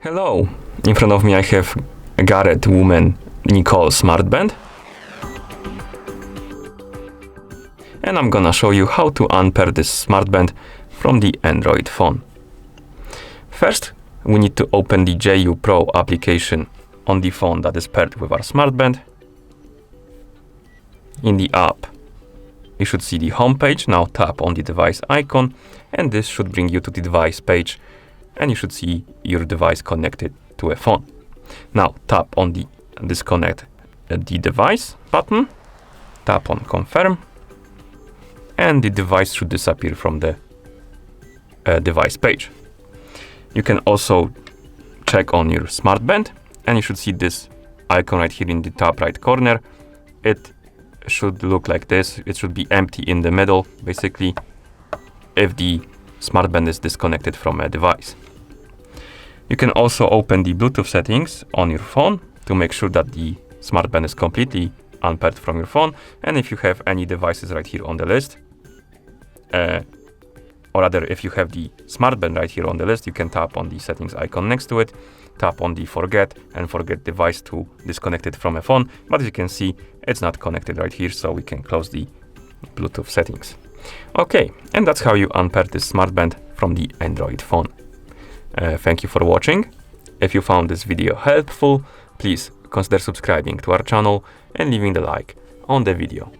Hello, in front of me I have a Garett Women Nicole smartband, and I'm gonna show you how to unpair this smartband from the Android phone. First, we need to open the JuPro application on the phone that is paired with our smartband. In the app, you should see the home page. Now tap on the device icon, and this should bring you to the device page, and you should see your device connected to a phone. Now tap on the disconnect the device button, tap on confirm, and the device should disappear from the device page. You can also check on your smartband, and you should see this icon right here in the top right corner. It should look like this. It should be empty in the middle, basically, if the smartband is disconnected from a device. You can also open the Bluetooth settings on your phone to make sure that the smartband is completely unpaired from your phone. And if you have any devices right here on the list, or rather, if you have the smartband right here on the list, you can tap on the settings icon next to it, tap on the forget device to disconnect it from a phone. But as you can see, it's not connected right here, so we can close the Bluetooth settings. Okay, and that's how you unpair this smartband from the Android phone. Thank you for watching. If you found this video helpful, please consider subscribing to our channel and leaving the like on the video.